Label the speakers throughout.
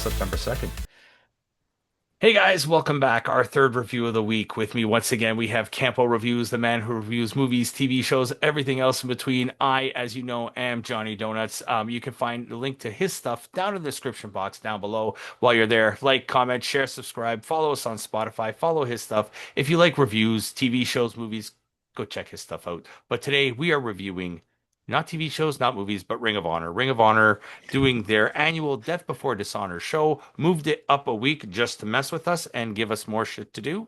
Speaker 1: September 2nd. Hey guys, welcome back. Our third review of the week. With me once again, we have Campo.Reviews, the man who reviews movies, TV shows, everything else in between. I, as you know, am Johnny Donuts. You can find the link to his stuff down in the description box down below. While you're there, like, comment, share, subscribe, follow us on Spotify, follow his stuff. If you like reviews, TV shows, movies, go check his stuff out. But today we are reviewing not TV shows, not movies, but Ring of Honor. Ring of Honor doing their annual Death Before Dishonor show, moved it up a week just to mess with us and give us more shit to do.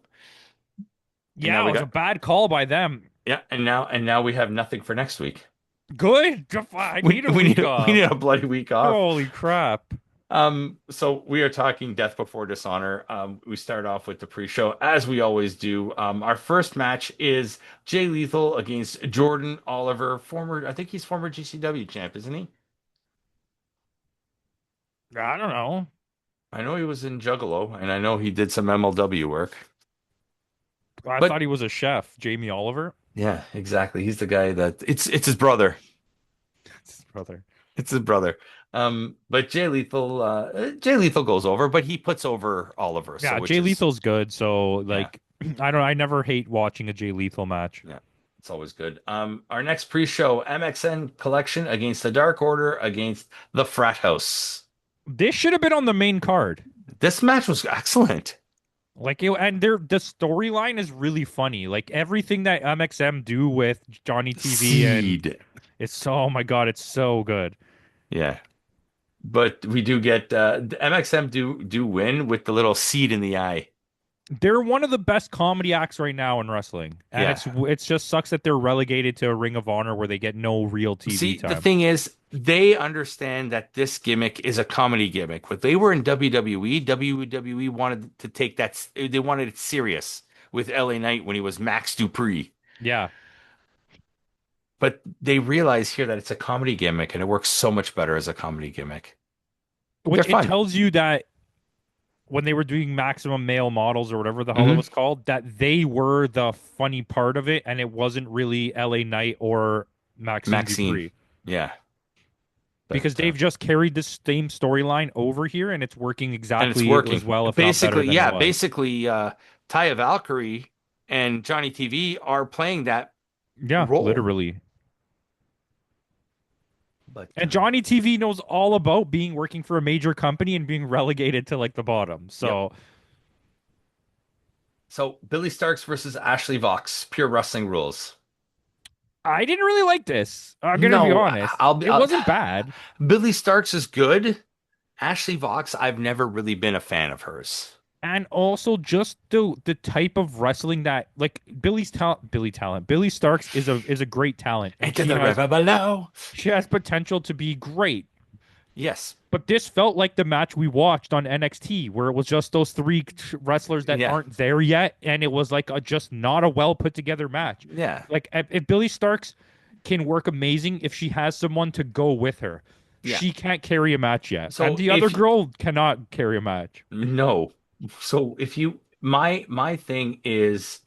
Speaker 1: And now
Speaker 2: Yeah, it
Speaker 1: we
Speaker 2: was a
Speaker 1: got
Speaker 2: bad call by them.
Speaker 1: yeah, and now we have nothing for next week.
Speaker 2: Good. I
Speaker 1: We
Speaker 2: need a
Speaker 1: we
Speaker 2: week
Speaker 1: need we
Speaker 2: off.
Speaker 1: need a bloody week off.
Speaker 2: Holy crap.
Speaker 1: So we are talking Death Before Dishonor. We start off with the pre-show as we always do. Our first match is Jay Lethal against Jordan Oliver, I think he's former GCW champ, isn't he?
Speaker 2: I don't know.
Speaker 1: I know he was in Juggalo, and I know he did some MLW work.
Speaker 2: I
Speaker 1: But
Speaker 2: thought he was a chef, Jamie Oliver.
Speaker 1: yeah, exactly. He's the guy that it's his brother.
Speaker 2: It's his brother.
Speaker 1: It's his brother. But Jay Lethal goes over, but he puts over Oliver, so
Speaker 2: Yeah,
Speaker 1: which
Speaker 2: Jay
Speaker 1: is
Speaker 2: Lethal's good. So
Speaker 1: yeah,
Speaker 2: I never hate watching a Jay Lethal match.
Speaker 1: yeah, it's always good. Our next pre-show MXN Collection against the Dark Order against the Frat House.
Speaker 2: This should have been on the main card.
Speaker 1: This match was excellent.
Speaker 2: And the storyline is really funny. Like everything that MXM do with Johnny TV and
Speaker 1: Seed,
Speaker 2: oh my God, it's so good.
Speaker 1: yeah. But we do get the MXM do win with the little seed in the eye.
Speaker 2: They're one of the best comedy acts right now in wrestling, and
Speaker 1: Yeah.
Speaker 2: it's just sucks that they're relegated to a Ring of Honor where they get no real TV
Speaker 1: See, the
Speaker 2: time.
Speaker 1: thing is, they understand that this gimmick is a comedy gimmick. When they were in WWE, WWE wanted to take they wanted it serious with LA Knight when he was Max Dupree.
Speaker 2: Yeah,
Speaker 1: But they realize here that it's a comedy gimmick and it works so much better as a comedy gimmick. They're
Speaker 2: which it
Speaker 1: fun.
Speaker 2: tells you that when they were doing Maximum Male Models or whatever the hell it
Speaker 1: Hmm.
Speaker 2: was called, that they were the funny part of it, and it wasn't really LA Knight or Maxine
Speaker 1: Maxine.
Speaker 2: Dupree
Speaker 1: Yeah.
Speaker 2: because
Speaker 1: But
Speaker 2: they've just carried this same storyline over here, and it's working
Speaker 1: and it's
Speaker 2: exactly as
Speaker 1: working.
Speaker 2: well, if not better
Speaker 1: Basically,
Speaker 2: than it
Speaker 1: yeah,
Speaker 2: was.
Speaker 1: basically Taya Valkyrie and Johnny TV are playing that
Speaker 2: Yeah,
Speaker 1: role.
Speaker 2: literally.
Speaker 1: But
Speaker 2: And Johnny TV knows all about being working for a major company and being relegated to like the bottom.
Speaker 1: yep.
Speaker 2: So
Speaker 1: So Billy Starks versus Ashley Vox, pure wrestling rules.
Speaker 2: I didn't really like this. I'm gonna be
Speaker 1: No,
Speaker 2: honest.
Speaker 1: I'll be.
Speaker 2: It wasn't bad.
Speaker 1: Billy Starks is good. Ashley Vox, I've never really been a fan of hers.
Speaker 2: And also just the type of wrestling that like Billy Starks is a great talent and
Speaker 1: Enter the river below.
Speaker 2: she has potential to be great.
Speaker 1: Yes.
Speaker 2: But this felt like the match we watched on NXT where it was just those three wrestlers that
Speaker 1: Yeah.
Speaker 2: aren't there yet, and it was like just not a well put together match.
Speaker 1: Yeah.
Speaker 2: Like if Billy Starks can work amazing if she has someone to go with her.
Speaker 1: Yeah.
Speaker 2: She can't carry a match yet. And
Speaker 1: So
Speaker 2: the other girl cannot carry a match.
Speaker 1: no. So if you my thing is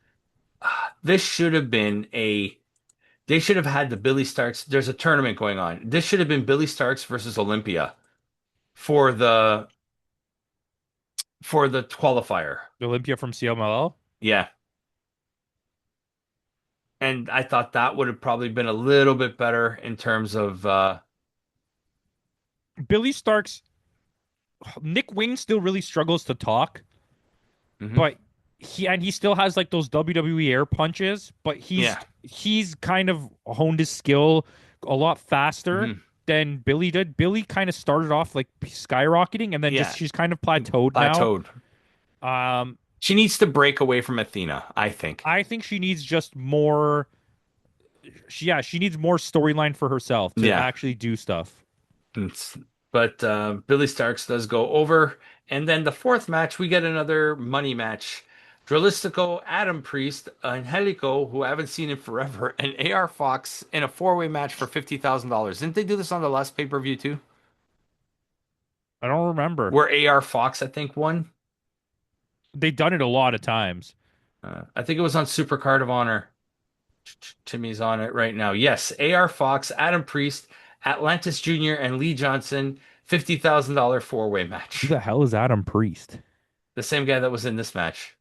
Speaker 1: this should have been a they should have had the Billy Starks. There's a tournament going on. This should have been Billy Starks versus Olympia for the qualifier.
Speaker 2: Olympia from CMLL.
Speaker 1: Yeah. And I thought that would have probably been a little bit better in terms of
Speaker 2: Billy Starks, Nick Wayne still really struggles to talk,
Speaker 1: mhm.
Speaker 2: but he still has like those WWE air punches, but
Speaker 1: Yeah.
Speaker 2: he's kind of honed his skill a lot faster
Speaker 1: Hmm.
Speaker 2: than Billy did. Billy kind of started off like skyrocketing and then
Speaker 1: Yeah.
Speaker 2: just she's kind of plateaued now.
Speaker 1: Plateaued.
Speaker 2: Um,
Speaker 1: She needs to break away from Athena, I think.
Speaker 2: I think she needs just more. She needs more storyline for herself to
Speaker 1: Yeah.
Speaker 2: actually do stuff.
Speaker 1: It's- but Billy Starks does go over. And then the fourth match, we get another money match. Dralistico, Adam Priest, Angelico, who I haven't seen in forever, and AR Fox in a four-way match for $50,000. Didn't they do this on the last pay-per-view too?
Speaker 2: I don't remember.
Speaker 1: Where AR Fox, I think, won?
Speaker 2: They've done it a lot of times.
Speaker 1: I think it was on Super Card of Honor. Timmy's on it right now. Yes, AR Fox, Adam Priest, Atlantis Jr., and Lee Johnson $50,000 four-way
Speaker 2: Who
Speaker 1: match.
Speaker 2: the hell is Adam Priest?
Speaker 1: The same guy that was in this match.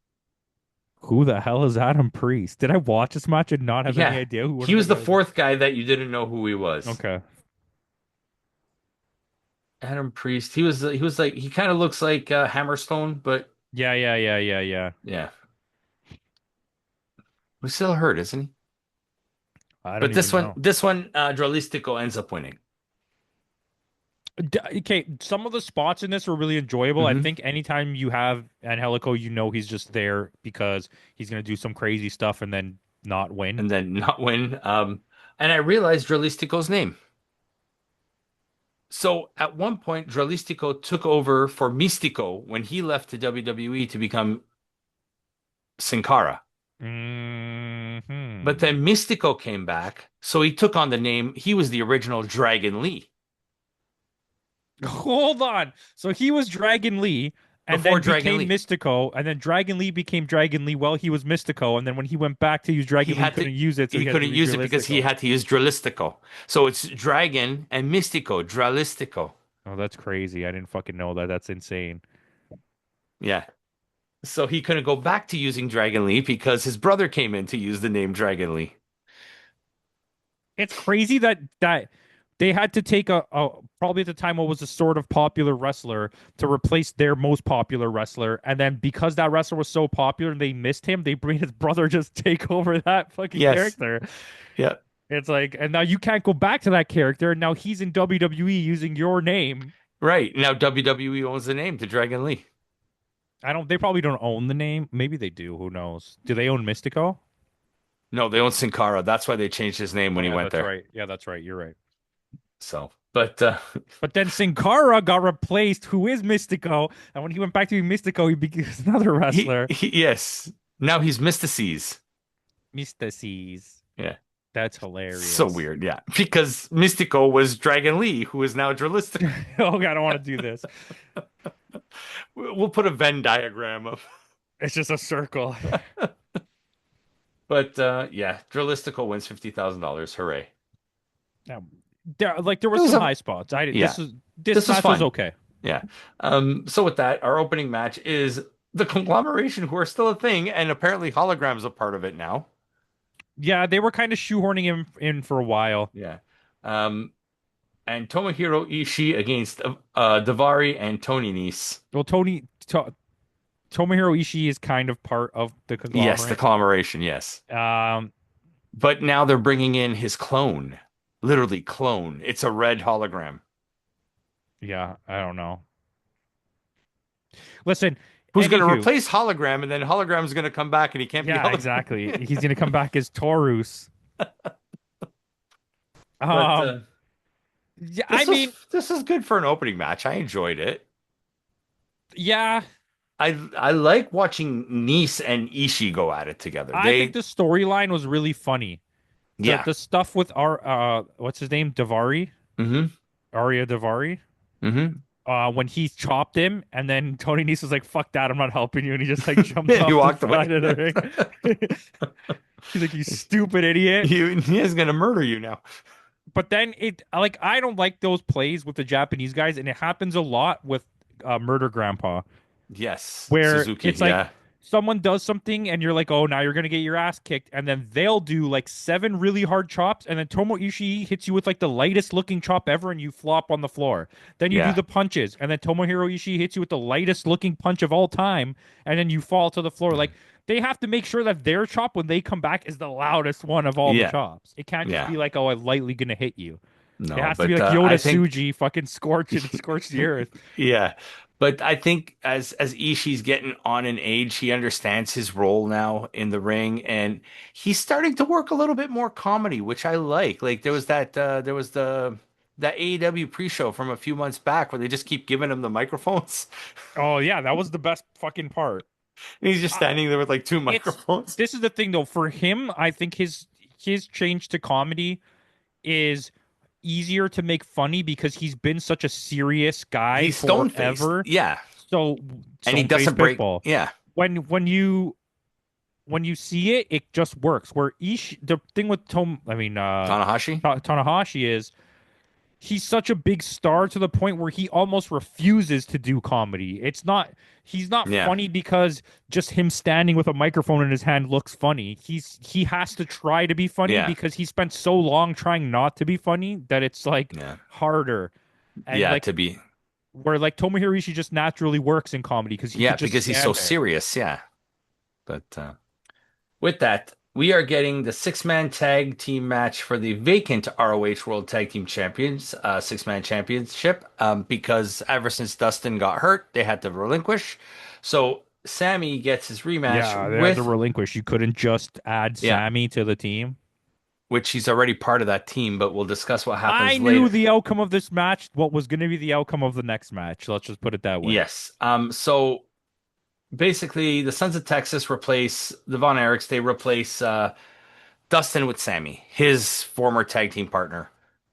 Speaker 2: Who the hell is Adam Priest? Did I watch this match and not have any
Speaker 1: Yeah.
Speaker 2: idea who one
Speaker 1: He
Speaker 2: of the
Speaker 1: was the
Speaker 2: guys is?
Speaker 1: fourth guy that you didn't know who he was.
Speaker 2: Okay.
Speaker 1: Adam Priest. He was like he kind of looks like Hammerstone, but
Speaker 2: Yeah.
Speaker 1: yeah. He's still hurt, isn't he?
Speaker 2: I don't
Speaker 1: But
Speaker 2: even know.
Speaker 1: this one, Dralistico ends up winning.
Speaker 2: Okay, some of the spots in this were really enjoyable. I
Speaker 1: Hmm.
Speaker 2: think anytime you have Angelico, you know he's just there because he's gonna do some crazy stuff and then not win.
Speaker 1: And then not win. And I realized Dralistico's name. So at one point, Dralistico took over for Mistico when he left the WWE to become Sin Cara. But
Speaker 2: Hmm.
Speaker 1: then Mystico came back, so he took on the name. He was the original Dragon Lee
Speaker 2: Hold on. So he was Dragon Lee and
Speaker 1: before
Speaker 2: then
Speaker 1: Dragon
Speaker 2: became
Speaker 1: Lee.
Speaker 2: Mystico, and then Dragon Lee became Dragon Lee while he was Mystico, and then when he went back to use
Speaker 1: He
Speaker 2: Dragon Lee, he
Speaker 1: had to
Speaker 2: couldn't use it, so
Speaker 1: he
Speaker 2: he had to
Speaker 1: couldn't
Speaker 2: be
Speaker 1: use it because he
Speaker 2: Dralistico.
Speaker 1: had to use Dralistico. So it's Dragon and Mystico, Dralistico.
Speaker 2: Oh, that's crazy. I didn't fucking know that. That's insane.
Speaker 1: Yeah. So he couldn't go back to using Dragon Lee because his brother came in to use the name Dragon Lee.
Speaker 2: It's crazy that they had to take a probably at the time what was a sort of popular wrestler to replace their most popular wrestler, and then because that wrestler was so popular and they missed him, they bring his brother just take over that fucking
Speaker 1: Yes.
Speaker 2: character.
Speaker 1: Yeah.
Speaker 2: It's like, and now you can't go back to that character, and now he's in WWE using your name.
Speaker 1: Right. Now WWE owns the name to Dragon Lee.
Speaker 2: I don't. They probably don't own the name. Maybe they do. Who knows? Do they own Mystico?
Speaker 1: No, they own Sin Cara. That's why they changed his name
Speaker 2: Oh
Speaker 1: when he
Speaker 2: yeah,
Speaker 1: went
Speaker 2: that's
Speaker 1: there.
Speaker 2: right. Yeah, that's right. You're right.
Speaker 1: So, but
Speaker 2: But then Sin Cara got replaced, who is Mystico, and when he went back to be Mystico, he became another wrestler.
Speaker 1: yes. Now he's Mystices.
Speaker 2: Mystices.
Speaker 1: Yeah.
Speaker 2: That's
Speaker 1: So
Speaker 2: hilarious.
Speaker 1: weird, yeah. Because Mystico was Dragon Lee, who is now Dralistic.
Speaker 2: Oh, God, I don't want to do this.
Speaker 1: We'll put a Venn diagram of.
Speaker 2: It's just a circle.
Speaker 1: But yeah, Dralistico wins $50,000. Hooray.
Speaker 2: Now, there
Speaker 1: It
Speaker 2: was
Speaker 1: was
Speaker 2: some
Speaker 1: a
Speaker 2: high spots. I
Speaker 1: yeah.
Speaker 2: this
Speaker 1: This was
Speaker 2: match was
Speaker 1: fun.
Speaker 2: okay.
Speaker 1: Yeah. So with that, our opening match is the conglomeration who are still a thing, and apparently holograms a part of it now.
Speaker 2: Yeah, they were kind of shoehorning him in for a while.
Speaker 1: Yeah. Um, and Tomohiro Ishii against Davari and Tony Nese.
Speaker 2: Well, Tomohiro Ishii is kind of part of the
Speaker 1: Yes, the
Speaker 2: conglomerate.
Speaker 1: conglomeration, yes.
Speaker 2: Um,
Speaker 1: But now they're bringing in his clone. Literally clone. It's a red hologram.
Speaker 2: yeah, I don't know. Listen,
Speaker 1: Who's going to
Speaker 2: anywho,
Speaker 1: replace hologram, and then hologram's going to come back and he can't be
Speaker 2: yeah,
Speaker 1: hologram.
Speaker 2: exactly. He's gonna come back as Taurus.
Speaker 1: But
Speaker 2: Um, yeah, I mean,
Speaker 1: this was good for an opening match. I enjoyed it.
Speaker 2: yeah,
Speaker 1: I like watching Nice and Ishii go at it together.
Speaker 2: I think the storyline was really funny. The
Speaker 1: Yeah.
Speaker 2: the stuff with our what's his name? Davari?
Speaker 1: Mm-hmm.
Speaker 2: Arya Davari?
Speaker 1: Mm-hmm.
Speaker 2: When he chopped him and then Tony Nese was like, fuck that, I'm not helping you, and he just like jumped
Speaker 1: He
Speaker 2: off the
Speaker 1: walked away.
Speaker 2: side of the ring. He's like, you stupid idiot.
Speaker 1: He is going to murder you now.
Speaker 2: But then I don't like those plays with the Japanese guys, and it happens a lot with Murder Grandpa,
Speaker 1: Yes,
Speaker 2: where
Speaker 1: Suzuki.
Speaker 2: it's like
Speaker 1: Yeah.
Speaker 2: someone does something and you're like, oh, now you're gonna get your ass kicked, and then they'll do like seven really hard chops, and then Tomo Ishii hits you with like the lightest looking chop ever, and you flop on the floor. Then you do
Speaker 1: Yeah.
Speaker 2: the punches, and then Tomohiro Ishii hits you with the lightest looking punch of all time, and then you fall to the floor. Like they have to make sure that their chop when they come back is the loudest one of all the
Speaker 1: Yeah.
Speaker 2: chops. It can't just
Speaker 1: Yeah.
Speaker 2: be like, oh, I'm lightly gonna hit you. It
Speaker 1: No,
Speaker 2: has to be
Speaker 1: but
Speaker 2: like
Speaker 1: I
Speaker 2: Yoda
Speaker 1: think
Speaker 2: Suji, fucking scorch and scorch the earth.
Speaker 1: yeah. But I think as Ishii's getting on in age, he understands his role now in the ring, and he's starting to work a little bit more comedy, which I like. Like there was the that AEW pre-show from a few months back where they just keep giving him the microphones.
Speaker 2: Oh yeah, that was the best fucking part.
Speaker 1: And he's just standing there with like two
Speaker 2: It's
Speaker 1: microphones.
Speaker 2: this is the thing though. For him, I think his change to comedy is easier to make funny because he's been such a serious guy
Speaker 1: He's stone-faced.
Speaker 2: forever.
Speaker 1: Yeah.
Speaker 2: So
Speaker 1: And he
Speaker 2: stone face
Speaker 1: doesn't break.
Speaker 2: pitbull.
Speaker 1: Yeah.
Speaker 2: When you see it, it just works. Where the thing with Tanahashi is he's such a big star to the point where he almost refuses to do comedy. He's not
Speaker 1: Yeah.
Speaker 2: funny because just him standing with a microphone in his hand looks funny. He has to try to be funny
Speaker 1: Yeah.
Speaker 2: because he spent so long trying not to be funny that it's like
Speaker 1: Yeah.
Speaker 2: harder. And
Speaker 1: Yeah.
Speaker 2: like
Speaker 1: To be.
Speaker 2: where like Tomohiro Ishii just naturally works in comedy because he
Speaker 1: Yeah.
Speaker 2: could just
Speaker 1: Because he's so
Speaker 2: stand there.
Speaker 1: serious. Yeah. But with that, we are getting the six-man tag team match for the vacant ROH World Tag Team Champions, six-man championship. Because ever since Dustin got hurt, they had to relinquish. So Sammy gets his rematch
Speaker 2: Yeah, they had to
Speaker 1: with,
Speaker 2: relinquish. You couldn't just add
Speaker 1: yeah,
Speaker 2: Sammy to the team.
Speaker 1: which he's already part of that team, but we'll discuss what
Speaker 2: I
Speaker 1: happens
Speaker 2: knew
Speaker 1: later.
Speaker 2: the outcome of this match, what was going to be the outcome of the next match. Let's just put it that way.
Speaker 1: Yes. So basically, the Sons of Texas replace the Von Erichs. They replace Dustin with Sammy, his former tag team partner.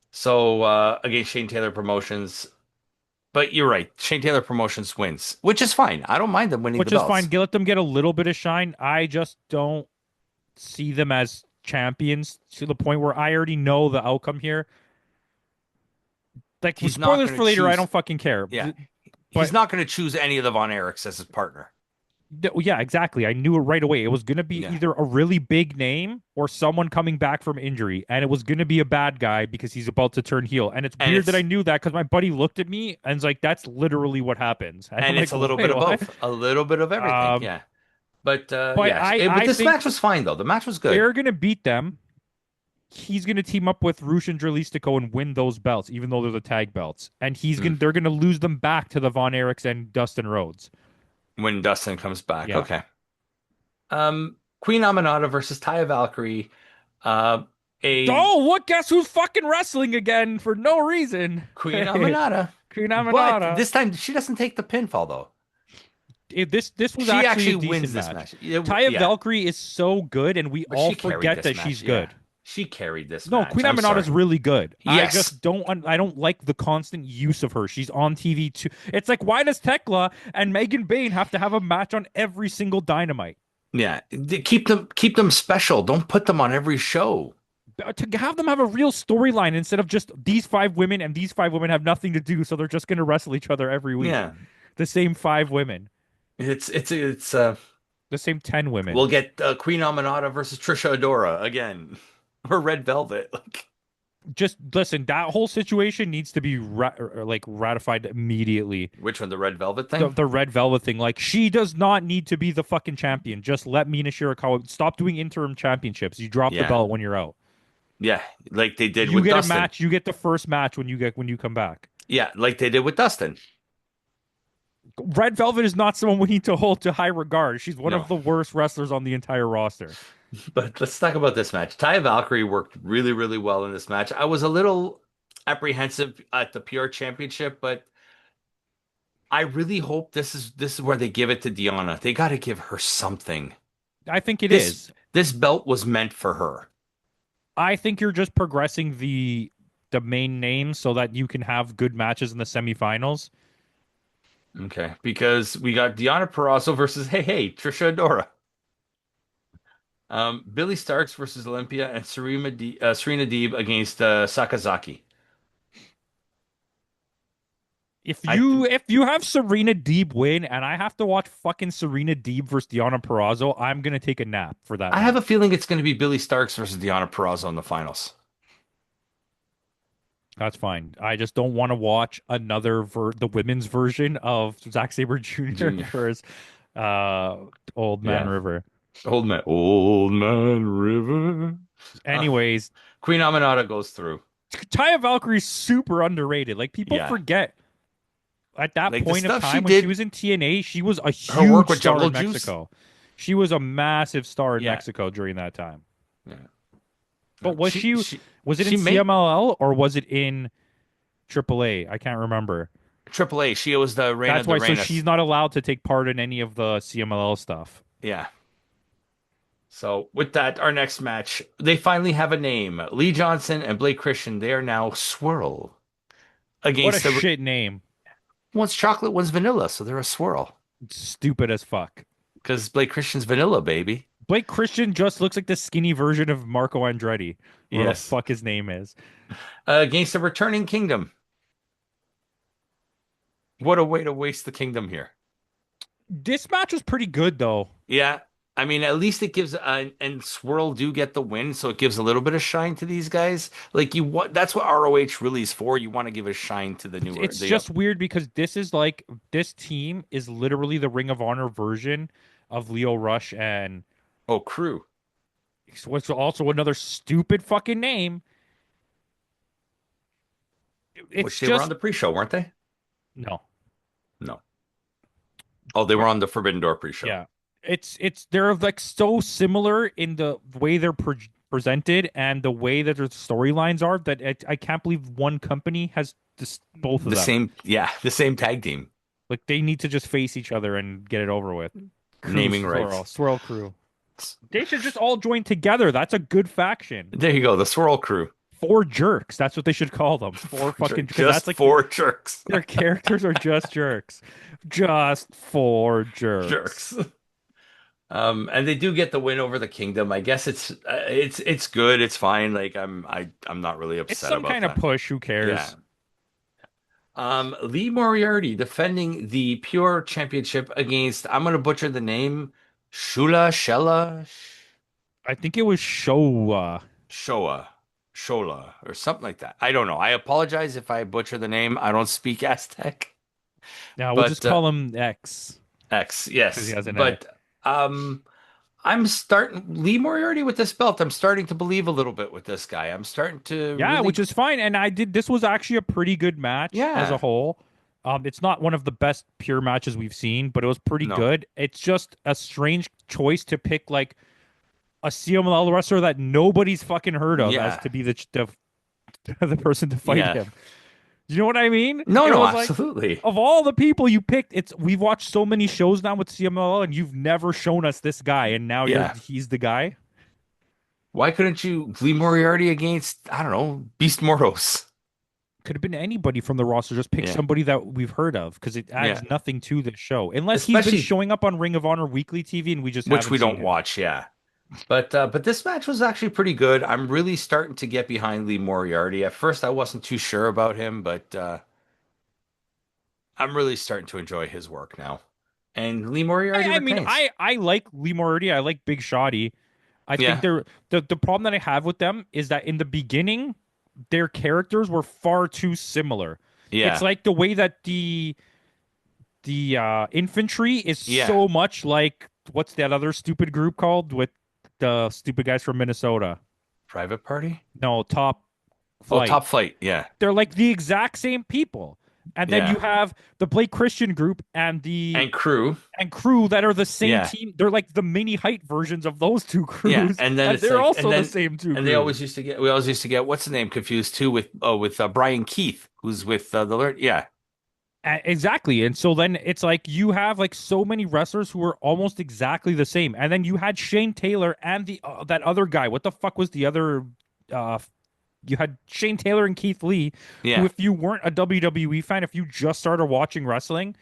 Speaker 1: So against Shane Taylor Promotions. But you're right. Shane Taylor Promotions wins, which is fine. I don't mind them winning the
Speaker 2: Which is fine.
Speaker 1: belts.
Speaker 2: Let them get a little bit of shine. I just don't see them as champions to the point where I already know the outcome here. Like with
Speaker 1: He's not
Speaker 2: spoilers
Speaker 1: going to
Speaker 2: for later, I
Speaker 1: choose.
Speaker 2: don't fucking care.
Speaker 1: Yeah, he's
Speaker 2: But
Speaker 1: not going to choose any of the Von Erichs as his partner.
Speaker 2: yeah, exactly. I knew it right away. It was going to be
Speaker 1: Yeah,
Speaker 2: either a really big name or someone coming back from injury, and it was going to be a bad guy because he's about to turn heel. And it's
Speaker 1: and
Speaker 2: weird that I knew that because my buddy looked at me and was like, "That's literally what happens." And I'm
Speaker 1: it's
Speaker 2: like,
Speaker 1: a little bit
Speaker 2: "Wait,
Speaker 1: of
Speaker 2: what?"
Speaker 1: both, a little bit of everything.
Speaker 2: Um,
Speaker 1: Yeah, but
Speaker 2: but
Speaker 1: yes, but
Speaker 2: I
Speaker 1: this
Speaker 2: think
Speaker 1: match was fine though. The match was good.
Speaker 2: they're going to beat them. He's going to team up with Rush and Dralistico and win those belts, even though they're the tag belts. And
Speaker 1: Mm.
Speaker 2: they're going to lose them back to the Von Erichs and Dustin Rhodes.
Speaker 1: When Dustin comes back.
Speaker 2: Yeah.
Speaker 1: Okay. Queen Aminata versus Taya Valkyrie. Uh, a
Speaker 2: Oh, what? Guess who's fucking wrestling again for no reason?
Speaker 1: Queen
Speaker 2: Hey,
Speaker 1: Aminata,
Speaker 2: Queen
Speaker 1: but
Speaker 2: Aminata.
Speaker 1: this time she doesn't take the pinfall though.
Speaker 2: This was
Speaker 1: She
Speaker 2: actually a
Speaker 1: actually
Speaker 2: decent
Speaker 1: wins this
Speaker 2: match.
Speaker 1: match.
Speaker 2: Taya
Speaker 1: Yeah,
Speaker 2: Valkyrie is so good, and we
Speaker 1: but
Speaker 2: all
Speaker 1: she carried
Speaker 2: forget
Speaker 1: this
Speaker 2: that
Speaker 1: match.
Speaker 2: she's
Speaker 1: Yeah,
Speaker 2: good.
Speaker 1: she carried this
Speaker 2: No,
Speaker 1: match.
Speaker 2: Queen
Speaker 1: I'm
Speaker 2: Aminata
Speaker 1: sorry.
Speaker 2: is really good.
Speaker 1: Yes.
Speaker 2: I don't like the constant use of her. She's on TV too. It's like why does Tekla and Megan Bayne have to have a match on every single Dynamite?
Speaker 1: Yeah. Keep them special. Don't put them on every show.
Speaker 2: To have them have a real storyline instead of just these five women and these five women have nothing to do, so they're just going to wrestle each other every week.
Speaker 1: Yeah.
Speaker 2: The same five women,
Speaker 1: It's
Speaker 2: the same 10 women.
Speaker 1: we'll get Queen Aminata versus Trisha Adora again. Or Red Velvet. Like
Speaker 2: Just listen, that whole situation needs to be ratified immediately.
Speaker 1: which one? The Red Velvet thing?
Speaker 2: The Red Velvet thing, like she does not need to be the fucking champion. Just let Mina Shirakawa stop doing interim championships. You drop the
Speaker 1: Yeah.
Speaker 2: belt when you're out.
Speaker 1: Yeah. Like they did
Speaker 2: You
Speaker 1: with
Speaker 2: get a
Speaker 1: Dustin.
Speaker 2: match. You get the first match when you come back.
Speaker 1: Yeah, like they did with Dustin.
Speaker 2: Red Velvet is not someone we need to hold to high regard. She's one
Speaker 1: No.
Speaker 2: of the worst wrestlers on the entire roster.
Speaker 1: But let's talk about this match. Taya Valkyrie worked really, really well in this match. I was a little apprehensive at the PR Championship, but I really hope this is where they give it to Deanna. They got to give her something.
Speaker 2: I think it
Speaker 1: This
Speaker 2: is.
Speaker 1: this belt was meant for her.
Speaker 2: I think you're just progressing the main name so that you can have good matches in the semifinals.
Speaker 1: Okay, because we got Deanna Purrazzo versus Hey Trisha Adora. Billy Starks versus Olympia and Serena Deeb against Sakazaki. I
Speaker 2: If you have Serena Deeb win and I have to watch fucking Serena Deeb versus Deonna Purrazzo, I'm gonna take a nap for that
Speaker 1: I have a
Speaker 2: match.
Speaker 1: feeling it's going to be Billy Starks versus Deanna Purrazzo in the finals.
Speaker 2: That's fine. I just don't want to watch the women's version of Zack Sabre Jr.
Speaker 1: Junior.
Speaker 2: versus uh Old Man
Speaker 1: Yeah.
Speaker 2: River.
Speaker 1: Old Man River. Uh,
Speaker 2: Anyways,
Speaker 1: Queen Aminata goes through.
Speaker 2: Taya Valkyrie's super underrated. Like people
Speaker 1: Yeah.
Speaker 2: forget at that
Speaker 1: Like the
Speaker 2: point of
Speaker 1: stuff she
Speaker 2: time when she
Speaker 1: did,
Speaker 2: was in TNA, she was a
Speaker 1: her work
Speaker 2: huge
Speaker 1: with
Speaker 2: star
Speaker 1: Jungle
Speaker 2: in
Speaker 1: Juice.
Speaker 2: Mexico. She was a massive star in
Speaker 1: Yeah.
Speaker 2: Mexico during that time.
Speaker 1: Yeah.
Speaker 2: But was it in
Speaker 1: She made
Speaker 2: CMLL or was it in AAA? I can't remember.
Speaker 1: Triple A. She was the Reina
Speaker 2: That's
Speaker 1: de
Speaker 2: why so
Speaker 1: Reinas.
Speaker 2: she's not allowed to take part in any of the CMLL stuff.
Speaker 1: Yeah. So with that, our next match, they finally have a name. Lee Johnson and Blake Christian. They are now Swirl
Speaker 2: What a
Speaker 1: against the
Speaker 2: shit name.
Speaker 1: one's chocolate, one's vanilla, so they're a swirl.
Speaker 2: Stupid as fuck.
Speaker 1: Because Blake Christian's vanilla, baby.
Speaker 2: Blake Christian just looks like the skinny version of Marco Andretti, where the
Speaker 1: Yes.
Speaker 2: fuck his name is.
Speaker 1: Against the returning kingdom. What a way to waste the kingdom here.
Speaker 2: This match was pretty good though.
Speaker 1: Yeah. I mean, at least it gives and Swirl do get the win, so it gives a little bit of shine to these guys. Like you want that's what ROH really is for. You want to give a shine to the newer
Speaker 2: It's
Speaker 1: the
Speaker 2: just weird because this is like this team is literally the Ring of Honor version of Leo Rush and
Speaker 1: oh crew,
Speaker 2: what's also another stupid fucking name. It's
Speaker 1: which they were on
Speaker 2: just
Speaker 1: the pre-show, weren't they?
Speaker 2: no.
Speaker 1: No. Oh, they were on the Forbidden Door pre-show.
Speaker 2: Yeah. It's they're like so similar in the way they're presented and the way that their storylines are that I can't believe one company has just both of
Speaker 1: The
Speaker 2: them.
Speaker 1: same, yeah, the same tag team.
Speaker 2: Like they need to just face each other and get it over with. Crew
Speaker 1: Naming
Speaker 2: Swirl,
Speaker 1: rights.
Speaker 2: Swirl Crew. They should just all join together. That's a good faction.
Speaker 1: There you go, the Swirl Crew.
Speaker 2: Four jerks. That's what they should call them. Four fucking because that's
Speaker 1: Just
Speaker 2: like
Speaker 1: four jerks.
Speaker 2: their characters are just jerks. Just four jerks.
Speaker 1: Jerks. And they do get the win over the Kingdom. I guess it's good. It's fine. Like I'm not really
Speaker 2: It's
Speaker 1: upset
Speaker 2: some
Speaker 1: about
Speaker 2: kind of
Speaker 1: that.
Speaker 2: push. Who
Speaker 1: Yeah.
Speaker 2: cares?
Speaker 1: Lee Moriarty defending the Pure Championship against I'm gonna butcher the name Shella
Speaker 2: I think it was Showa.
Speaker 1: Showa Shola or something like that. I don't know. I apologize if I butcher the name. I don't speak Aztec,
Speaker 2: Now we'll just
Speaker 1: but
Speaker 2: call him X
Speaker 1: X
Speaker 2: because he
Speaker 1: yes.
Speaker 2: has an X.
Speaker 1: But I'm starting Lee Moriarty with this belt. I'm starting to believe a little bit with this guy. I'm starting to
Speaker 2: Yeah, which
Speaker 1: really,
Speaker 2: is fine. And I did. This was actually a pretty good match as a
Speaker 1: yeah,
Speaker 2: whole. It's not one of the best pure matches we've seen, but it was pretty
Speaker 1: no,
Speaker 2: good. It's just a strange choice to pick like a CMLL wrestler that nobody's fucking heard of as
Speaker 1: yeah,
Speaker 2: to be the person to fight
Speaker 1: yeah.
Speaker 2: him. You know what I mean?
Speaker 1: No,
Speaker 2: It
Speaker 1: no,
Speaker 2: was like
Speaker 1: absolutely.
Speaker 2: of all the people you picked, it's we've watched so many shows now with CMLL, and you've never shown us this guy, and now
Speaker 1: Yeah.
Speaker 2: he's the guy.
Speaker 1: Why couldn't you Lee Moriarty against, I don't know, Beast Mortos?
Speaker 2: Could have been anybody from the roster. Just pick
Speaker 1: Yeah.
Speaker 2: somebody that we've heard of because it adds
Speaker 1: Yeah.
Speaker 2: nothing to the show, unless he's been
Speaker 1: Especially
Speaker 2: showing up on Ring of Honor weekly TV and we just
Speaker 1: which
Speaker 2: haven't
Speaker 1: we
Speaker 2: seen
Speaker 1: don't
Speaker 2: him.
Speaker 1: watch, yeah. But this match was actually pretty good. I'm really starting to get behind Lee Moriarty. At first I wasn't too sure about him, but I'm really starting to enjoy his work now. And Lee Moriarty
Speaker 2: I mean,
Speaker 1: retains.
Speaker 2: I like Lee Moriarty. I like Big Shotty. I think
Speaker 1: Yeah.
Speaker 2: they're the problem that I have with them is that in the beginning, their characters were far too similar. It's
Speaker 1: Yeah.
Speaker 2: like the way that the infantry is
Speaker 1: Yeah.
Speaker 2: so much like what's that other stupid group called with the stupid guys from Minnesota?
Speaker 1: Private Party?
Speaker 2: No, Top
Speaker 1: Oh,
Speaker 2: Flight.
Speaker 1: Top Flight. Yeah.
Speaker 2: They're like the exact same people. And then
Speaker 1: Yeah.
Speaker 2: you have the Blake Christian group and the
Speaker 1: And Crew.
Speaker 2: and crew that are the same
Speaker 1: Yeah.
Speaker 2: team. They're like the mini height versions of those two
Speaker 1: Yeah.
Speaker 2: crews,
Speaker 1: And then
Speaker 2: and
Speaker 1: it's
Speaker 2: they're
Speaker 1: like
Speaker 2: also the same two
Speaker 1: and they
Speaker 2: crews.
Speaker 1: always used to get we always used to get what's the name confused too with Brian Keith, who's with the Lord. Yeah.
Speaker 2: Exactly. And so then it's like you have like so many wrestlers who are almost exactly the same. And then you had Shane Taylor and the that other guy. What the fuck was the other uh you had Shane Taylor and Keith Lee, who
Speaker 1: Yeah.
Speaker 2: if you weren't a WWE fan, if you just started watching wrestling,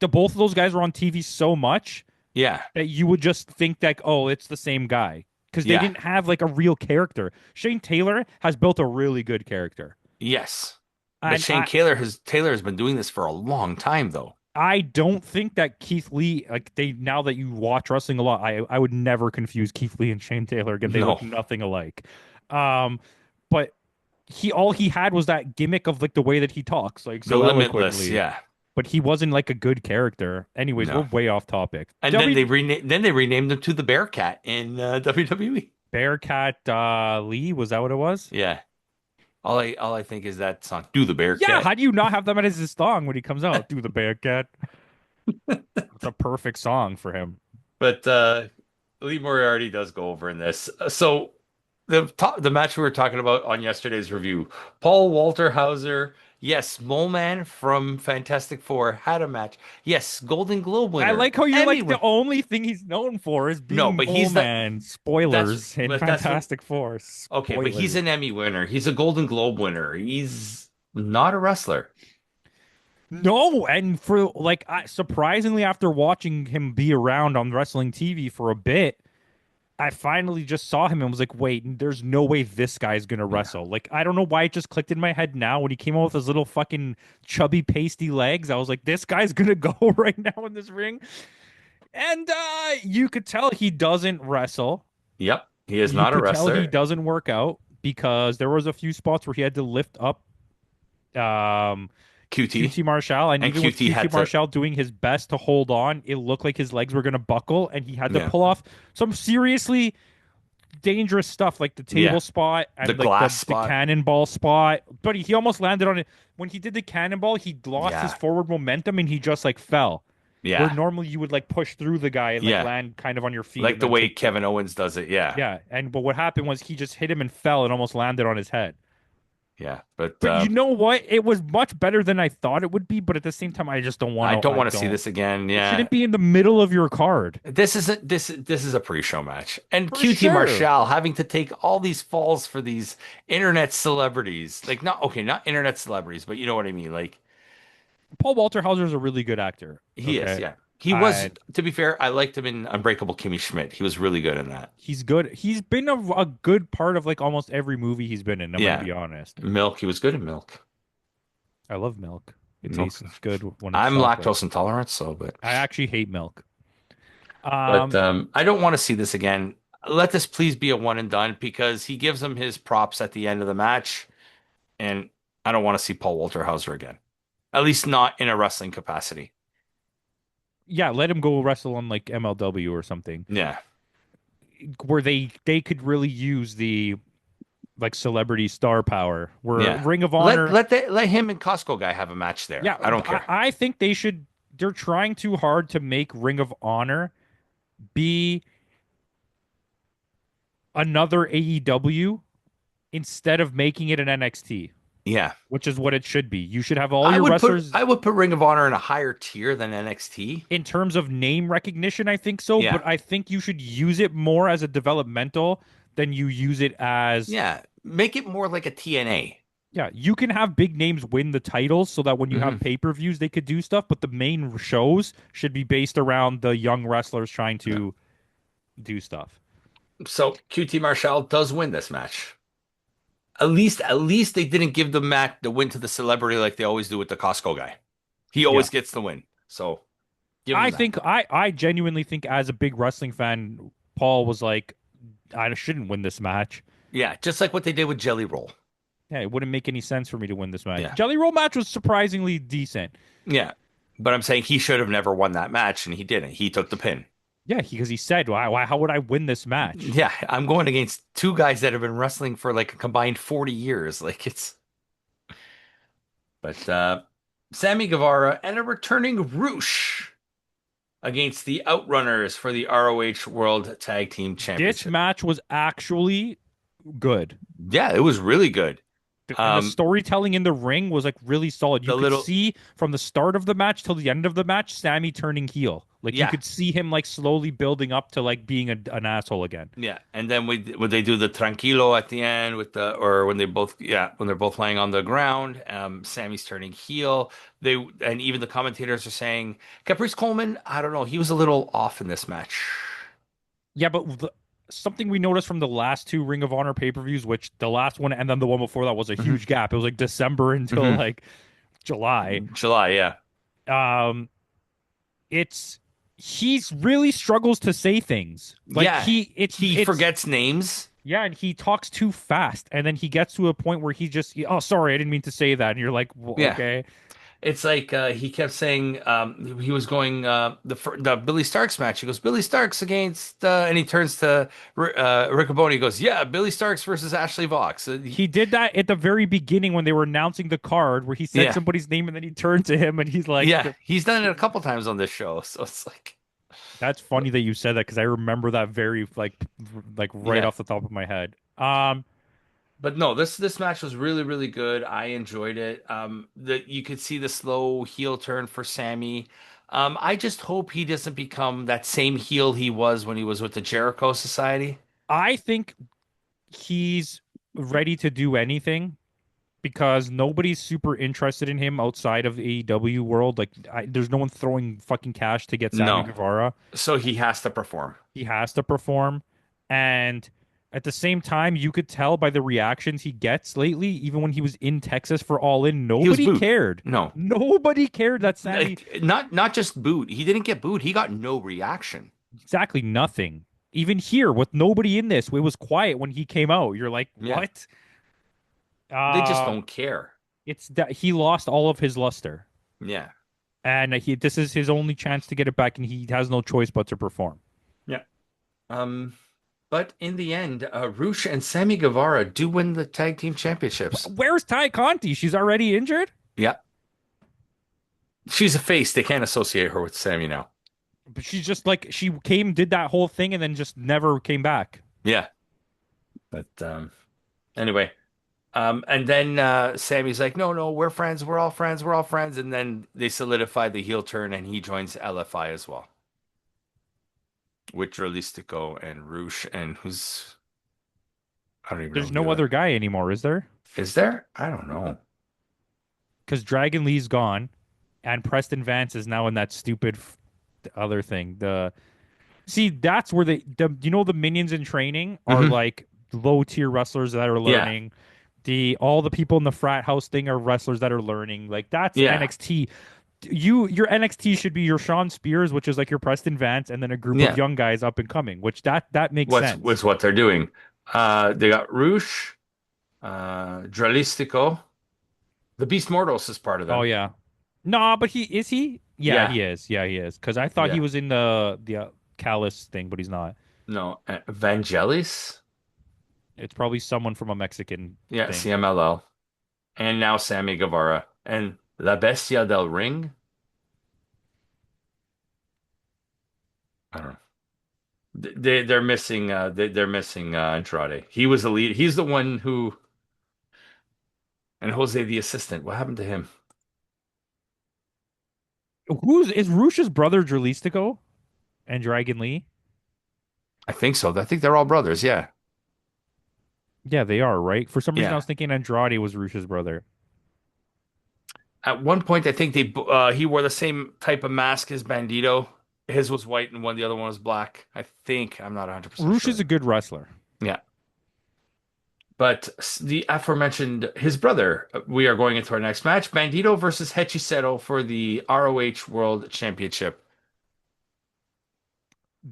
Speaker 2: the both of those guys were on TV so much
Speaker 1: Yeah.
Speaker 2: that you would just think that, oh, it's the same guy. Because they
Speaker 1: Yeah.
Speaker 2: didn't have like a real character. Shane Taylor has built a really good character.
Speaker 1: Yes. But
Speaker 2: And
Speaker 1: Shane Taylor has been doing this for a long time though.
Speaker 2: I don't think that Keith Lee, like they now that you watch wrestling a lot, I would never confuse Keith Lee and Shane Taylor again. They
Speaker 1: No.
Speaker 2: look nothing alike. But all he had was that gimmick of like the way that he talks, like
Speaker 1: The
Speaker 2: so
Speaker 1: Limitless,
Speaker 2: eloquently.
Speaker 1: yeah.
Speaker 2: But he wasn't like a good character. Anyways,
Speaker 1: No.
Speaker 2: we're way off topic.
Speaker 1: And then they renamed him to the Bearcat in WWE.
Speaker 2: Bearcat Lee, was that what it was?
Speaker 1: Yeah. All I think is that song, Do the
Speaker 2: Yeah,
Speaker 1: Bearcat.
Speaker 2: how do you not have that as his song when he comes out? Do the Bearcat. It's a perfect song for him.
Speaker 1: But Lee Moriarty does go over in this. So the match we were talking about on yesterday's review, Paul Walter Hauser, yes, Mole Man from Fantastic Four had a match. Yes, Golden Globe
Speaker 2: I
Speaker 1: winner.
Speaker 2: like how you're
Speaker 1: Emmy
Speaker 2: like the only thing he's known for is
Speaker 1: No,
Speaker 2: being
Speaker 1: but
Speaker 2: Mole
Speaker 1: he's
Speaker 2: Man. Spoilers in
Speaker 1: but that's what,
Speaker 2: Fantastic Four.
Speaker 1: okay, but he's
Speaker 2: Spoilers.
Speaker 1: an Emmy winner. He's a Golden Globe winner. He's not a wrestler.
Speaker 2: No, and for like surprisingly after watching him be around on wrestling TV for a bit, I finally just saw him and was like, wait, there's no way this guy's gonna
Speaker 1: Yeah.
Speaker 2: wrestle. Like, I don't know why it just clicked in my head now when he came out with his little fucking chubby, pasty legs. I was like, this guy's gonna go right now in this ring. And you could tell he doesn't wrestle.
Speaker 1: Yep. He is
Speaker 2: You
Speaker 1: not a
Speaker 2: could tell he
Speaker 1: wrestler.
Speaker 2: doesn't work out because there was a few spots where he had to lift up um
Speaker 1: QT.
Speaker 2: QT Marshall, and
Speaker 1: And
Speaker 2: even with
Speaker 1: QT
Speaker 2: QT
Speaker 1: had to,
Speaker 2: Marshall doing his best to hold on, it looked like his legs were going to buckle, and he had to
Speaker 1: yeah.
Speaker 2: pull off some seriously dangerous stuff like the
Speaker 1: Yeah.
Speaker 2: table spot
Speaker 1: The
Speaker 2: and like
Speaker 1: glass
Speaker 2: the
Speaker 1: spot.
Speaker 2: cannonball spot. But he almost landed on it when he did the cannonball. He lost his
Speaker 1: Yeah.
Speaker 2: forward momentum and he just like fell. Where
Speaker 1: Yeah.
Speaker 2: normally you would like push through the guy and like
Speaker 1: Yeah.
Speaker 2: land kind of on your feet
Speaker 1: Like
Speaker 2: and
Speaker 1: the
Speaker 2: then
Speaker 1: way
Speaker 2: take the
Speaker 1: Kevin Owens does it. Yeah.
Speaker 2: yeah. And but what happened was he just hit him and fell and almost landed on his head.
Speaker 1: Yeah. But
Speaker 2: But you know what? It was much better than I thought it would be. But at the same time, I just don't want
Speaker 1: I
Speaker 2: to.
Speaker 1: don't
Speaker 2: I
Speaker 1: want to see
Speaker 2: don't.
Speaker 1: this again.
Speaker 2: It
Speaker 1: Yeah.
Speaker 2: shouldn't be in the middle of your card.
Speaker 1: This is a pre-show match. And
Speaker 2: For
Speaker 1: QT
Speaker 2: sure.
Speaker 1: Marshall having to take all these falls for these internet celebrities. Like not okay, not internet celebrities, but you know what I mean. Like
Speaker 2: Paul Walter Hauser is a really good actor.
Speaker 1: he is,
Speaker 2: Okay.
Speaker 1: yeah. He was,
Speaker 2: I
Speaker 1: to be fair, I liked him in Unbreakable Kimmy Schmidt. He was really good in that.
Speaker 2: He's good. He's been a good part of like almost every movie he's been in. I'm gonna
Speaker 1: Yeah.
Speaker 2: be honest.
Speaker 1: Milk, he was good in Milk.
Speaker 2: I love milk. It
Speaker 1: Milk.
Speaker 2: tastes good when it's
Speaker 1: I'm
Speaker 2: chocolate.
Speaker 1: lactose intolerant, so
Speaker 2: I actually hate milk.
Speaker 1: but
Speaker 2: Um,
Speaker 1: I don't want to see this again. Let this please be a one and done because he gives him his props at the end of the match, and I don't want to see Paul Walter Hauser again. At least not in a wrestling capacity.
Speaker 2: yeah, let him go wrestle on like MLW or something
Speaker 1: Yeah.
Speaker 2: where they could really use the like celebrity star power. Where
Speaker 1: Yeah.
Speaker 2: Ring of
Speaker 1: Let
Speaker 2: Honor,
Speaker 1: let the, let him and Costco guy have a match there.
Speaker 2: yeah,
Speaker 1: I don't care.
Speaker 2: I think they should. They're trying too hard to make Ring of Honor be another AEW instead of making it an NXT,
Speaker 1: Yeah.
Speaker 2: which is what it should be. You should have all your wrestlers
Speaker 1: I would put Ring of Honor in a higher tier than NXT.
Speaker 2: in terms of name recognition, I think so,
Speaker 1: Yeah.
Speaker 2: but I think you should use it more as a developmental than you use it as
Speaker 1: Yeah. Make it more like a TNA.
Speaker 2: yeah, you can have big names win the titles so that when you have
Speaker 1: Hmm.
Speaker 2: pay-per-views they could do stuff, but the main shows should be based around the young wrestlers trying
Speaker 1: Yeah.
Speaker 2: to do stuff.
Speaker 1: So QT Marshall does win this match. At least they didn't give the win to the celebrity like they always do with the Costco guy. He
Speaker 2: Yeah.
Speaker 1: always gets the win. So give him that.
Speaker 2: I genuinely think as a big wrestling fan, Paul was like, I shouldn't win this match.
Speaker 1: Yeah, just like what they did with Jelly Roll.
Speaker 2: Yeah, it wouldn't make any sense for me to win this match.
Speaker 1: Yeah.
Speaker 2: Jelly Roll match was surprisingly decent.
Speaker 1: Yeah. But I'm saying he should have never won that match and he didn't. He took the pin.
Speaker 2: Yeah, because he said, why, how would I win this match?
Speaker 1: Yeah, I'm going against two guys that have been wrestling for like a combined 40 years. Like it's but Sammy Guevara and a returning Roosh against the Outrunners for the ROH World Tag Team
Speaker 2: This
Speaker 1: Championship.
Speaker 2: match was actually good.
Speaker 1: Yeah, it was really good.
Speaker 2: And the
Speaker 1: Um,
Speaker 2: storytelling in the ring was like really solid. You
Speaker 1: the
Speaker 2: could
Speaker 1: little
Speaker 2: see from the start of the match till the end of the match, Sammy turning heel. Like you
Speaker 1: yeah,
Speaker 2: could see him like slowly building up to like being an asshole again.
Speaker 1: yeah, and then when they do the tranquilo at the end with the or when they're both laying on the ground, Sammy's turning heel. They and even the commentators are saying Caprice Coleman. I don't know, he was a little off in this match.
Speaker 2: Yeah, but something we noticed from the last two Ring of Honor pay-per-views, which the last one and then the one before that was a
Speaker 1: Hmm.
Speaker 2: huge gap. It was like December until
Speaker 1: Hmm.
Speaker 2: like July.
Speaker 1: July, yeah,
Speaker 2: Um, it's he's really struggles to say things. Like
Speaker 1: yeah. He
Speaker 2: it's
Speaker 1: forgets names.
Speaker 2: yeah, and he talks too fast, and then he gets to a point where oh, sorry, I didn't mean to say that, and you're like, well,
Speaker 1: Yeah,
Speaker 2: okay,
Speaker 1: it's like he kept saying he was going the Billy Starks match. He goes Billy Starks against and he turns to Riccoboni. He goes, yeah, Billy Starks versus Ashley Vox.
Speaker 2: he did that at the very beginning when they were announcing the card, where he said
Speaker 1: Yeah,
Speaker 2: somebody's name, and then he turned to him, and he's like,
Speaker 1: yeah, he's done it a couple times on this show, so it's like,
Speaker 2: "That's funny that you said that because I remember that very like right
Speaker 1: yeah.
Speaker 2: off the top of my head."
Speaker 1: But no, this match was really really good. I enjoyed it. That you could see the slow heel turn for Sammy. I just hope he doesn't become that same heel he was when he was with the Jericho Society.
Speaker 2: I think he's ready to do anything. because nobody's super interested in him outside of the AEW world. Like, there's no one throwing fucking cash to get Sammy
Speaker 1: No.
Speaker 2: Guevara.
Speaker 1: So he has to perform.
Speaker 2: He has to perform. And at the same time, you could tell by the reactions he gets lately, even when he was in Texas for All In,
Speaker 1: He was
Speaker 2: nobody
Speaker 1: booed.
Speaker 2: cared.
Speaker 1: No.
Speaker 2: Nobody cared that Sammy,
Speaker 1: Not just booed. He didn't get booed. He got no reaction.
Speaker 2: exactly nothing. Even here, with nobody in this, it was quiet when he came out. You're like,
Speaker 1: Yeah.
Speaker 2: what?
Speaker 1: They just
Speaker 2: Uh,
Speaker 1: don't care.
Speaker 2: it's that he lost all of his luster.
Speaker 1: Yeah.
Speaker 2: And this is his only chance to get it back, and he has no choice but to perform.
Speaker 1: Yeah. Um, but in the end, Rush and Sammy Guevara do win the tag team championships.
Speaker 2: Where's Ty Conti? She's already injured?
Speaker 1: Yeah. She's a face. They can't associate her with Sammy now.
Speaker 2: But she's just like, she came, did that whole thing, and then just never came back.
Speaker 1: Yeah. But anyway, and then Sammy's like, no, no, we're friends. We're all friends. We're all friends. And then they solidify the heel turn and he joins LFI as well. With Dralistico and Rush and who's I don't even know
Speaker 2: There's
Speaker 1: who
Speaker 2: no other guy anymore, is there?
Speaker 1: is there? I don't know.
Speaker 2: Because Dragon Lee's gone, and Preston Vance is now in that stupid other thing. That's where the minions in training are
Speaker 1: Hmm.
Speaker 2: like low tier wrestlers that are
Speaker 1: Yeah.
Speaker 2: learning. All the people in the frat house thing are wrestlers that are learning. Like, that's
Speaker 1: Yeah.
Speaker 2: NXT. Your NXT should be your Sean Spears, which is like your Preston Vance, and then a group of
Speaker 1: Yeah.
Speaker 2: young guys up and coming, which that makes
Speaker 1: What's
Speaker 2: sense.
Speaker 1: was what they're doing. They got Rush, Dralistico. The Beast Mortals is part of
Speaker 2: Oh
Speaker 1: them.
Speaker 2: yeah. No, but he is he? Yeah,
Speaker 1: Yeah.
Speaker 2: he is. Yeah, he is. Because I thought he
Speaker 1: Yeah.
Speaker 2: was in the Callus thing, but he's not.
Speaker 1: No, Vangelis.
Speaker 2: It's probably someone from a Mexican
Speaker 1: Yeah,
Speaker 2: thing.
Speaker 1: CMLL. And now Sammy Guevara. And La Bestia del Ring. I don't know. They're missing they're missing Andrade. He was the lead. He's the one who and Jose the assistant. What happened to him?
Speaker 2: Is Rush's brother Dralistico and Dragon Lee?
Speaker 1: I think so. I think they're all brothers. Yeah.
Speaker 2: Yeah, they are, right? For some reason, I
Speaker 1: Yeah.
Speaker 2: was thinking Andrade was Rush's brother.
Speaker 1: At one point, I think he wore the same type of mask as Bandito. His was white and the other one was black. I think I'm not 100%
Speaker 2: Rush is a
Speaker 1: sure.
Speaker 2: good wrestler.
Speaker 1: Yeah. But the aforementioned his brother, we are going into our next match, Bandito versus Hechicero for the ROH World Championship.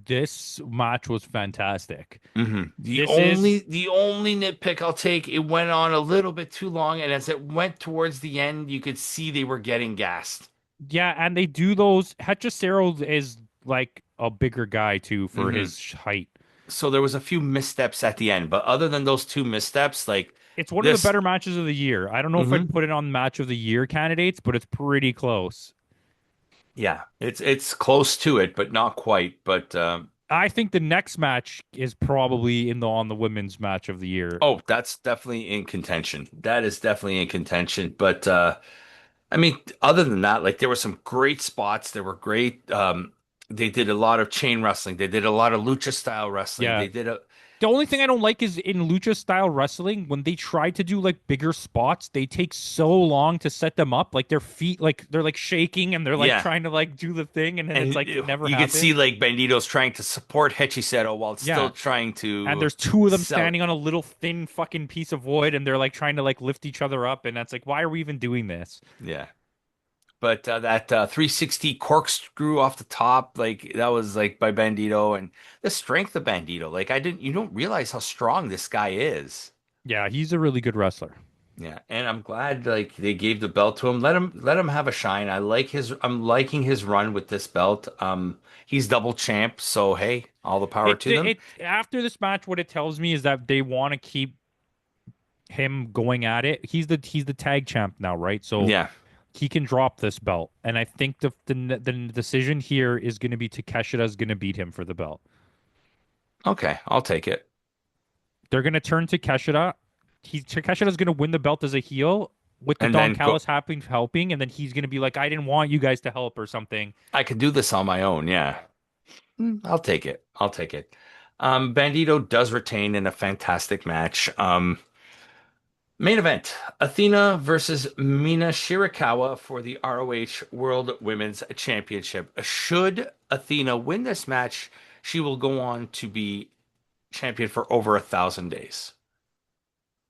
Speaker 2: This match was fantastic.
Speaker 1: The
Speaker 2: This
Speaker 1: only
Speaker 2: is
Speaker 1: the only nitpick I'll take, it went on a little bit too long, and as it went towards the end, you could see they were getting gassed.
Speaker 2: Yeah, and they do those. Hechicero is like a bigger guy too for
Speaker 1: Hmm.
Speaker 2: his height.
Speaker 1: So there was a few missteps at the end, but other than those two missteps, like
Speaker 2: It's one of the
Speaker 1: this,
Speaker 2: better matches of the year. I don't know if I'd
Speaker 1: hmm
Speaker 2: put it on match of the year candidates, but it's pretty close.
Speaker 1: yeah, it's close to it, but not quite. But
Speaker 2: I think the next match is probably in the on the women's match of the year.
Speaker 1: oh, that's definitely in contention. That is definitely in contention. But I mean, other than that, like there were some great spots. There were great. They did a lot of chain wrestling. They did a lot of lucha style wrestling.
Speaker 2: Yeah.
Speaker 1: They did a
Speaker 2: The only thing I don't like is in lucha style wrestling, when they try to do like bigger spots, they take so long to set them up. Like their feet, like they're like shaking and they're like
Speaker 1: yeah.
Speaker 2: trying to like do the thing, and then it's
Speaker 1: And
Speaker 2: like it never
Speaker 1: you could see
Speaker 2: happens.
Speaker 1: like Bandito's trying to support Hechicero while still
Speaker 2: Yeah.
Speaker 1: trying
Speaker 2: And
Speaker 1: to
Speaker 2: there's two of them
Speaker 1: sell.
Speaker 2: standing on a little thin fucking piece of wood, and they're like trying to like lift each other up, and that's like, why are we even doing this?
Speaker 1: Yeah. But that 360 corkscrew off the top, like that was like by Bandito and the strength of Bandito. Like you don't realize how strong this guy is.
Speaker 2: Yeah, he's a really good wrestler.
Speaker 1: Yeah, and I'm glad like they gave the belt to him. Let him have a shine. I'm liking his run with this belt. He's double champ, so hey, all the power to them.
Speaker 2: It after this match, what it tells me is that they want to keep him going at it. He's the tag champ now, right? So
Speaker 1: Yeah.
Speaker 2: he can drop this belt, and I think the decision here is going to be Takeshita is going to beat him for the belt.
Speaker 1: Okay, I'll take it.
Speaker 2: They're going to turn Takeshita. Takeshita is going to win the belt as a heel with the
Speaker 1: And
Speaker 2: Don
Speaker 1: then go
Speaker 2: Callis helping, and then he's going to be like, I didn't want you guys to help or something.
Speaker 1: I could do this on my own, yeah. I'll take it. I'll take it. Bandito does retain in a fantastic match. Main event, Athena versus Mina Shirakawa for the ROH World Women's Championship. Should Athena win this match, she will go on to be champion for over 1,000 days,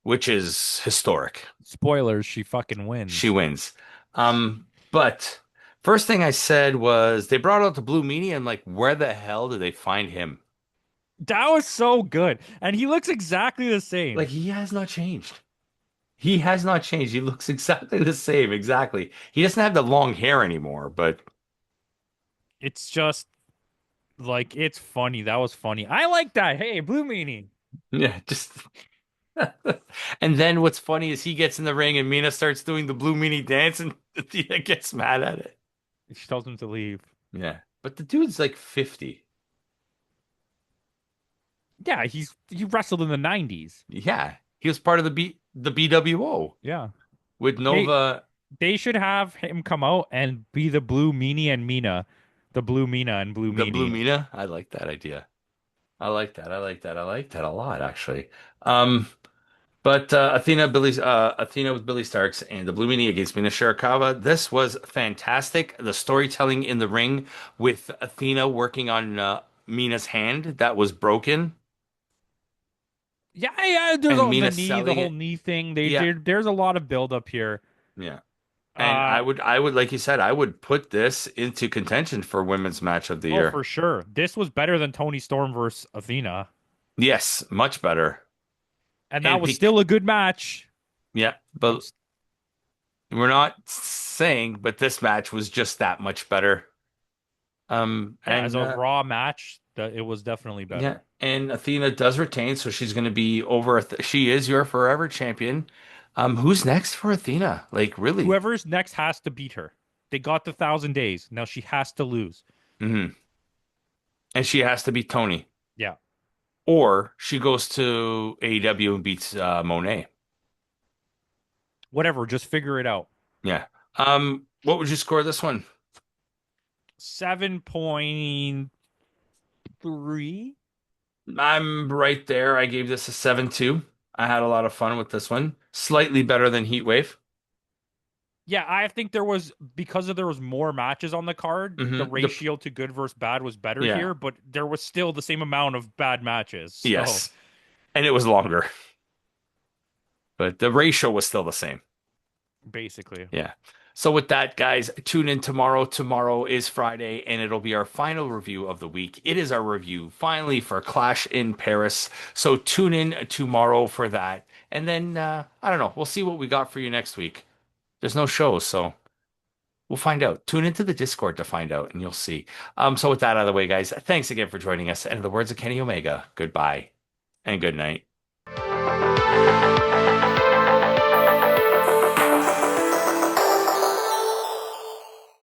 Speaker 1: which is historic.
Speaker 2: Spoilers, she fucking
Speaker 1: She
Speaker 2: wins.
Speaker 1: wins. But first thing I said was they brought out the Blue Meanie and like, where the hell did they find him?
Speaker 2: That was so good. And he looks exactly the
Speaker 1: Like
Speaker 2: same.
Speaker 1: he has not changed. He has not changed. He looks exactly the same. Exactly. He doesn't have the long hair anymore, but
Speaker 2: It's just like it's funny. That was funny. I like that. Hey, Blue Meanie.
Speaker 1: yeah, just and then what's funny is he gets in the ring and Mina starts doing the Blue Meanie dance and Tia gets mad at it.
Speaker 2: She tells him to leave.
Speaker 1: Yeah. But the dude's like 50.
Speaker 2: Yeah, he wrestled in the 90s.
Speaker 1: Yeah. He was part of the BWO
Speaker 2: Yeah.
Speaker 1: with
Speaker 2: They
Speaker 1: Nova,
Speaker 2: they should have him come out and be the Blue Meanie and Mina. The Blue Mina and Blue
Speaker 1: the Blue
Speaker 2: Meanie.
Speaker 1: Mina. I like that idea. I like that. I like that. I like that a lot, actually. But Athena with Billy Starks and the Blue Meanie against Mina Shirakawa. This was fantastic. The storytelling in the ring with Athena working on Mina's hand that was broken
Speaker 2: Yeah, yeah, there's
Speaker 1: and
Speaker 2: all the
Speaker 1: Mina
Speaker 2: knee, the
Speaker 1: selling
Speaker 2: whole
Speaker 1: it.
Speaker 2: knee thing.
Speaker 1: Yeah,
Speaker 2: There's a lot of build up here.
Speaker 1: yeah. And
Speaker 2: Uh
Speaker 1: I would, like you said, I would put this into contention for Women's Match of the
Speaker 2: oh,
Speaker 1: Year.
Speaker 2: for sure. This was better than Tony Storm versus Athena.
Speaker 1: Yes, much better.
Speaker 2: And that
Speaker 1: And
Speaker 2: was still a good match.
Speaker 1: yeah,
Speaker 2: I'm
Speaker 1: but we're not saying, but this match was just that much better.
Speaker 2: Yeah, as
Speaker 1: And
Speaker 2: a Raw match, that it was definitely
Speaker 1: yeah,
Speaker 2: better.
Speaker 1: and Athena does retain, so she's going to be over. She is your forever champion. Who's next for Athena? Like, really?
Speaker 2: Whoever's next has to beat her. They got the 1,000 days. Now she has to lose.
Speaker 1: Hmm. And she has to beat Tony,
Speaker 2: Yeah.
Speaker 1: or she goes to AEW and beats Monet.
Speaker 2: Whatever, just figure it out.
Speaker 1: Yeah. What would you score this one?
Speaker 2: 7.3.
Speaker 1: I'm right there. I gave this a 7-2. I had a lot of fun with this one. Slightly better than Heatwave.
Speaker 2: Yeah, I think there was because there was more matches on the card, the
Speaker 1: Hmm.
Speaker 2: ratio to good versus bad was better
Speaker 1: Yeah.
Speaker 2: here, but there was still the same amount of bad matches. So
Speaker 1: Yes. And it was longer, but the ratio was still the same.
Speaker 2: basically.
Speaker 1: Yeah. So with that, guys, tune in tomorrow. Tomorrow is Friday, and it'll be our final review of the week. It is our review finally for Clash in Paris. So tune in tomorrow for that. And then I don't know, we'll see what we got for you next week. There's no shows, so we'll find out. Tune into the Discord to find out, and you'll see. So with that out of the way, guys, thanks again for joining us. And in the words of Kenny Omega, goodbye and good night.